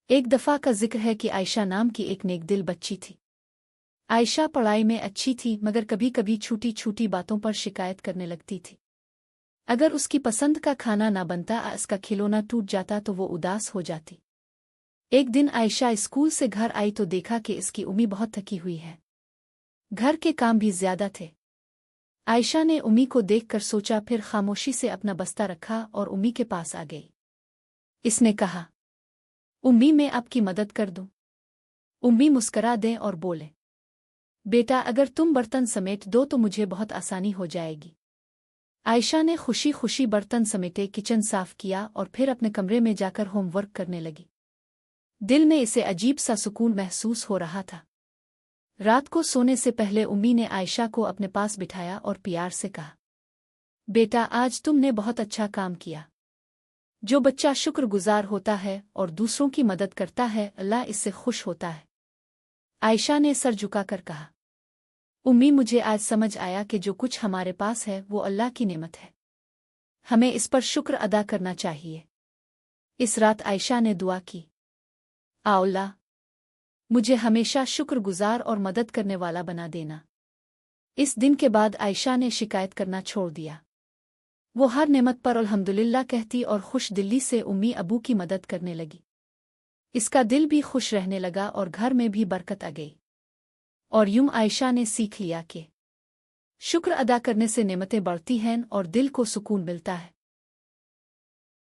ایک دفعہ کا ذکر ہے کہ عائشہ نام کی ایک نیک دل بچی تھی۔ عائشہ پڑھائی میں اچھی تھی مگر کبھی کبھی چھوٹی چھوٹی باتوں پر شکایت کرنے لگتی تھی۔ اگر اس کی پسند کا کھانا نہ بنتا، اس کا کھلونا ٹوٹ جاتا تو وہ اداس ہو جاتی۔ ایک دن عائشہ اسکول سے گھر آئی تو دیکھا کہ اس کی امی بہت تھکی ہوئی ہے۔ گھر کے کام بھی زیادہ تھے۔ عائشہ نے امی کو دیکھ کر سوچا، پھر خاموشی سے اپنا بستہ رکھا اور امی کے پاس آ گئی۔ اس نے کہا، امی میں آپ کی مدد کر دوں؟ امی مسکرا دیں اور بولے، بیٹا اگر تم برتن سمیٹ دو تو مجھے بہت آسانی ہو جائے گی۔ عائشہ نے خوشی خوشی برتن سمیٹے، کچن صاف کیا اور پھر اپنے کمرے میں جا کر ہوم ورک کرنے لگی۔ دل میں اسے عجیب سا سکون محسوس ہو رہا تھا۔ رات کو سونے سے پہلے امی نے عائشہ کو اپنے پاس بٹھایا اور پیار سے کہا، بیٹا آج تم نے بہت اچھا کام کیا۔ جو بچہ شکر گزار ہوتا ہے اور دوسروں کی مدد کرتا ہے، اللہ اس سے خوش ہوتا ہے۔ عائشہ نے سر جھکا کر کہا، امی مجھے آج سمجھ آیا کہ جو کچھ ہمارے پاس ہے وہ اللہ کی نعمت ہے، ہمیں اس پر شکر ادا کرنا چاہیے۔ اس رات عائشہ نے دعا کی، آ اللہ مجھے ہمیشہ شکر گزار اور مدد کرنے والا بنا دینا۔ اس دن کے بعد عائشہ نے شکایت کرنا چھوڑ دیا۔ وہ ہر نعمت پر الحمدللہ کہتی اور خوش دلی سے امی ابو کی مدد کرنے لگی۔ اس کا دل بھی خوش رہنے لگا اور گھر میں بھی برکت آ گئی۔ اور یوں عائشہ نے سیکھ لیا کہ شکر ادا کرنے سے نعمتیں بڑھتی ہیں اور دل کو سکون ملتا ہے۔